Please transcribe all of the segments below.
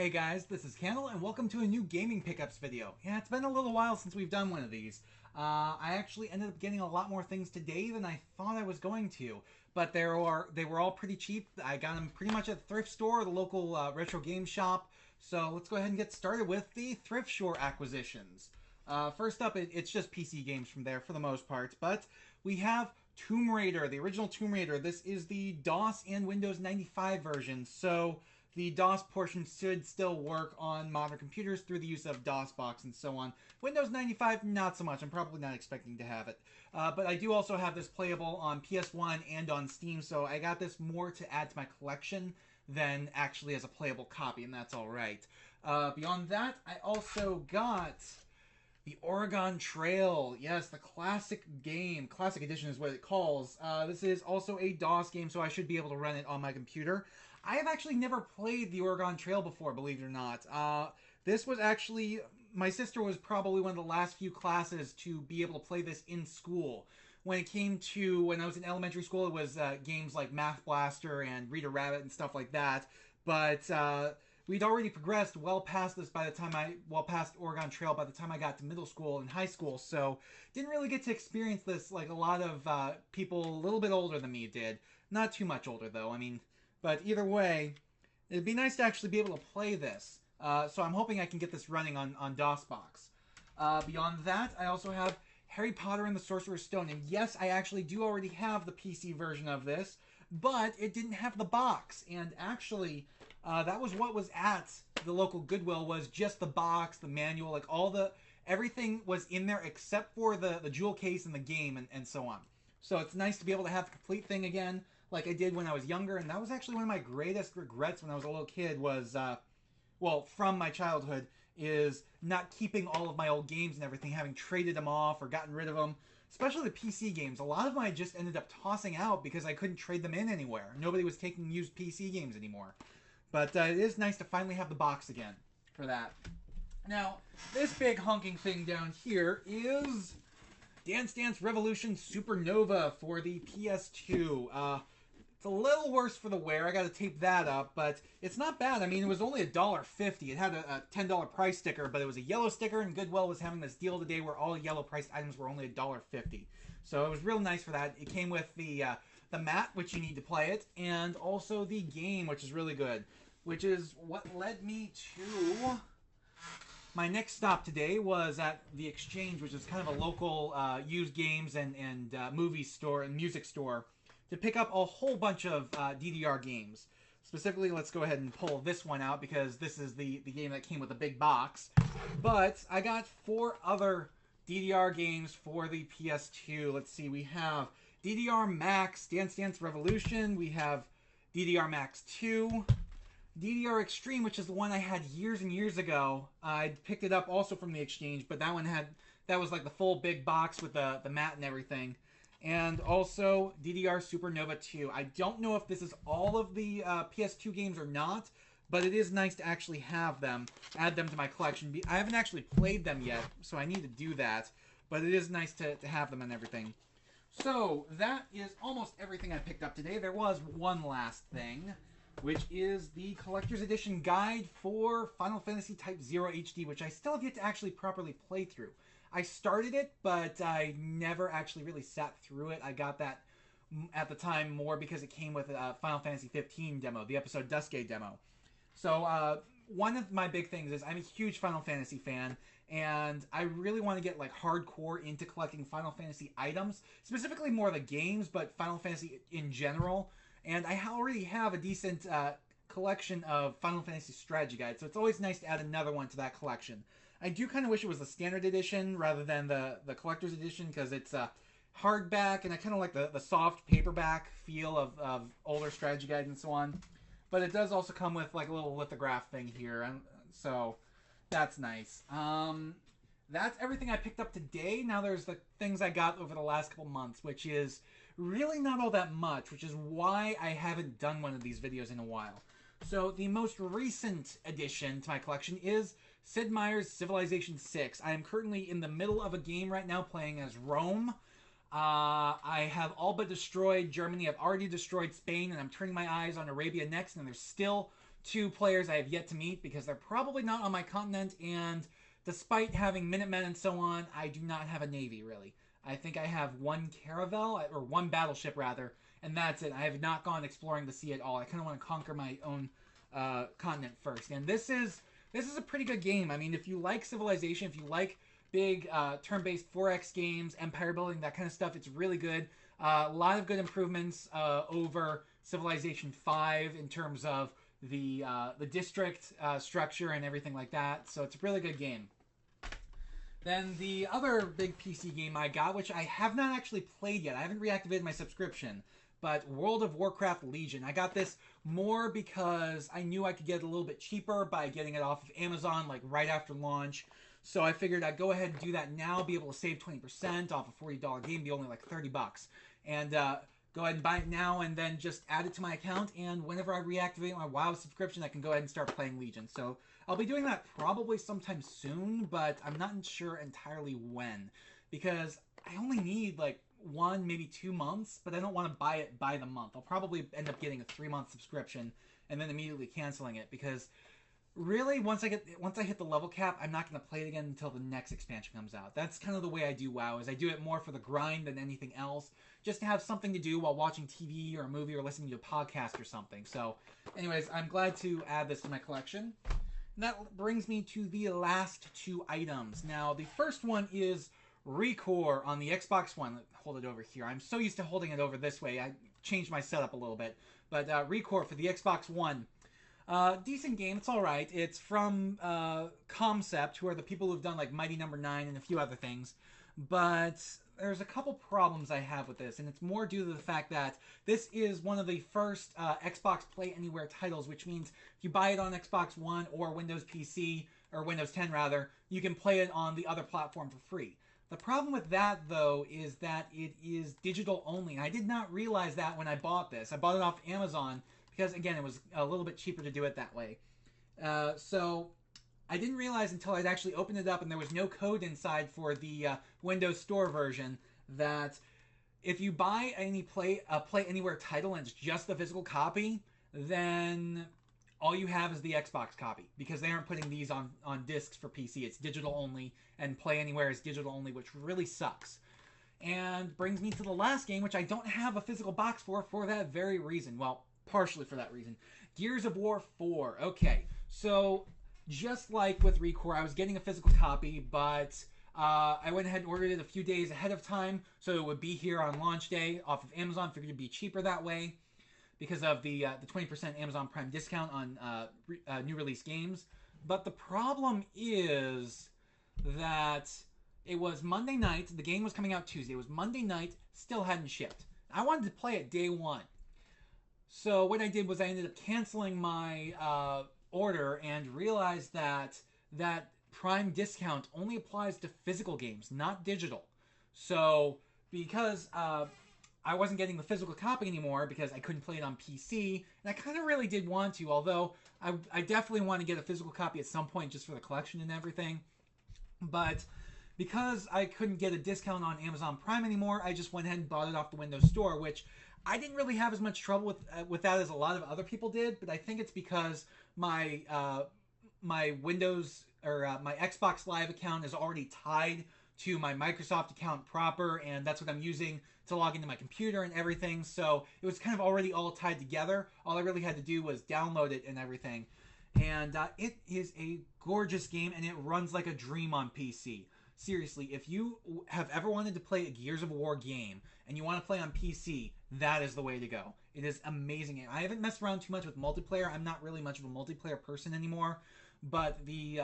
Hey guys, this is Candle, and welcome to a new gaming pickups video. Yeah, it's been a little while since we've done one of these. I actually ended up getting a lot more things today than I thought I was going to, but they were all pretty cheap. I got them pretty much at the thrift store, the local retro game shop. So let's go ahead and get started with the thrift store acquisitions. First up, it's just PC games from there for the most part, but we have Tomb Raider, the original Tomb Raider. This is the DOS and Windows 95 version, so the DOS portion should still work on modern computers through the use of DOSBox and so on. Windows 95, not so much. I'm probably not expecting to have it. But I do also have this playable on PS1 and on Steam, so I got this more to add to my collection than actually as a playable copy, and that's alright. Beyond that, I also got the Oregon Trail. Yes, the classic game. Classic edition is what it calls. This is also a DOS game, so I should be able to run it on my computer. I have actually never played the Oregon Trail before, believe it or not. This was actually... My sister was probably one of the last few classes to be able to play this in school. When it came to... When I was in elementary school, it was games like Math Blaster and Rita Rabbit and stuff like that. But... we'd already progressed well past this by the time past Oregon Trail by the time I got to middle school and high school, so didn't really get to experience this like a lot of people a little bit older than me did. Not too much older though, I mean, but either way, it'd be nice to actually be able to play this. So I'm hoping I can get this running on DOSBox. Beyond that, I also have Harry Potter and the Sorcerer's Stone, and yes, I actually do already have the PC version of this, but it didn't have the box, and actually, that was what was at the local Goodwill, was just the box, the manual, like everything was in there except for the jewel case and the game and so on. So it's nice to be able to have the complete thing again, like I did when I was younger, and that was actually one of my greatest regrets when I was a little kid was, well, from my childhood, is not keeping all of my old games and everything, having traded them off or gotten rid of them. Especially the PC games. A lot of them I just ended up tossing out because I couldn't trade them in anywhere. Nobody was taking used PC games anymore. But it is nice to finally have the box again for that. Now, this big honking thing down here is Dance Dance Revolution Supernova for the PS2. It's a little worse for the wear. I got to tape that up, but it's not bad. I mean, it was only $1.50. It had a $10 price sticker, but it was a yellow sticker, and Goodwill was having this deal today where all yellow priced items were only $1.50. So it was real nice for that. It came with the mat, which you need to play it, and also the game, which is really good. Which is what led me to... My next stop today was at the Exchange, which is kind of a local used games and movie store and music store, to pick up a whole bunch of DDR games. Specifically, let's go ahead and pull this one out because this is the game that came with a big box. But I got 4 other DDR games for the PS2. Let's see, we have DDR Max Dance Dance Revolution. We have DDR Max 2. DDR Extreme, which is the one I had years and years ago. I picked it up also from the Exchange, but that was like the full big box with the mat and everything. And also DDR Supernova 2. I don't know if this is all of the PS2 games or not, but it is nice to actually have them, add them to my collection. I haven't actually played them yet, so I need to do that, but it is nice to have them and everything. So that is almost everything I picked up today. There was one last thing, which is the Collector's Edition Guide for Final Fantasy Type 0 HD, which I still have yet to actually properly play through. I started it, but I never actually really sat through it. I got that at the time more because it came with a Final Fantasy 15 demo, the episode Duskgate demo. So one of my big things is I'm a huge Final Fantasy fan, and I really want to get like hardcore into collecting Final Fantasy items, specifically more the games, but Final Fantasy in general. And I already have a decent collection of Final Fantasy strategy guides, so it's always nice to add another one to that collection. I do kind of wish it was the standard edition rather than the collector's edition, because it's hardback, and I kind of like the soft paperback feel of older strategy guides and so on. But it does also come with like a little lithograph thing here, and so that's nice. That's everything I picked up today. Now there's the things I got over the last couple months, which is really not all that much, which is why I haven't done one of these videos in a while. So the most recent addition to my collection is Sid Meier's Civilization 6. I am currently in the middle of a game right now playing as Rome. I have all but destroyed Germany. I've already destroyed Spain, and I'm turning my eyes on Arabia next, and there's still Two players I have yet to meet because they're probably not on my continent, and despite having Minutemen and so on, I do not have a navy, really. I think I have one caravel, or one battleship, rather, and that's it. I have not gone exploring the sea at all. I kind of want to conquer my own continent first. And this is a pretty good game. I mean, if you like Civilization, if you like big turn-based 4X games, empire building, that kind of stuff, it's really good. A lot of good improvements over Civilization 5 in terms of the district structure and everything like that. So it's a really good game. Then the other big PC game I got, which I have not actually played yet, I haven't reactivated my subscription, but World of Warcraft Legion. I got this more because I knew I could get it a little bit cheaper by getting it off of Amazon like right after launch. So I figured I'd go ahead and do that now, be able to save 20% off a $40 game, be only like $30. And go ahead and buy it now and then just add it to my account, and whenever I reactivate my WoW subscription, I can go ahead and start playing Legion. So I'll be doing that probably sometime soon, but I'm not sure entirely when, because I only need like 1, maybe 2 months, but I don't want to buy it by the month. I'll probably end up getting a 3-month subscription and then immediately canceling it, because really, once I hit the level cap, I'm not going to play it again until the next expansion comes out. That's kind of the way I do WoW, is I do it more for the grind than anything else, just to have something to do while watching TV or a movie or listening to a podcast or something. So, anyways, I'm glad to add this to my collection. And that brings me to the last 2 items. Now, the first one is ReCore on the Xbox One. Hold it over here. I'm so used to holding it over this way. I changed my setup a little bit. But ReCore for the Xbox One. Decent game. It's all right. It's from Concept, who are the people who've done like Mighty Number 9 and a few other things. But there's a couple problems I have with this, and it's more due to the fact that this is one of the first Xbox Play Anywhere titles, which means if you buy it on Xbox One or Windows PC, or Windows 10 rather, you can play it on the other platform for free. The problem with that, though, is that it is digital only, and I did not realize that when I bought this. I bought it off Amazon, because, again, it was a little bit cheaper to do it that way. So I didn't realize until I'd actually opened it up and there was no code inside for the Windows Store version that if you buy any Play Anywhere title and it's just the physical copy, then all you have is the Xbox copy, because they aren't putting these on discs for PC. It's digital only, and Play Anywhere is digital only, which really sucks. And brings me to the last game, which I don't have a physical box for that very reason. Well, partially for that reason. Gears of War 4. Okay, so just like with ReCore, I was getting a physical copy, but I went ahead and ordered it a few days ahead of time, so it would be here on launch day off of Amazon. Figured it'd be cheaper that way because of the 20% Amazon Prime discount on new release games. But the problem is that it was Monday night. The game was coming out Tuesday. It was Monday night, still hadn't shipped. I wanted to play it day one. So what I did was I ended up canceling my order and realized that that Prime discount only applies to physical games, not digital. So because I wasn't getting the physical copy anymore because I couldn't play it on PC, and I kind of really did want to, although I definitely want to get a physical copy at some point just for the collection and everything. But because I couldn't get a discount on Amazon Prime anymore, I just went ahead and bought it off the Windows Store, which I didn't really have as much trouble with that as a lot of other people did, but I think it's because my my Windows or my Xbox Live account is already tied to my Microsoft account proper, and that's what I'm using to log into my computer and everything. So it was kind of already all tied together. All I really had to do was download it and everything. And it is a gorgeous game, and it runs like a dream on PC. Seriously, if you have ever wanted to play a Gears of War game and you want to play on PC, that is the way to go. It is amazing. I haven't messed around too much with multiplayer. I'm not really much of a multiplayer person anymore, but the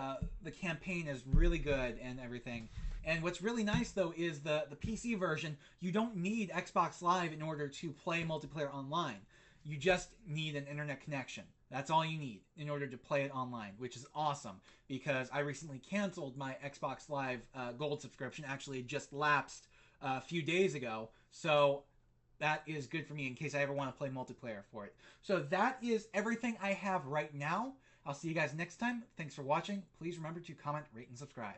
campaign is really good and everything. And what's really nice, though, is the PC version. You don't need Xbox Live in order to play multiplayer online. You just need an internet connection. That's all you need in order to play it online, which is awesome because I recently canceled my Xbox Live Gold subscription. Actually, it just lapsed a few days ago, so that is good for me in case I ever want to play multiplayer for it. So that is everything I have right now. I'll see you guys next time. Thanks for watching. Please remember to comment, rate, and subscribe.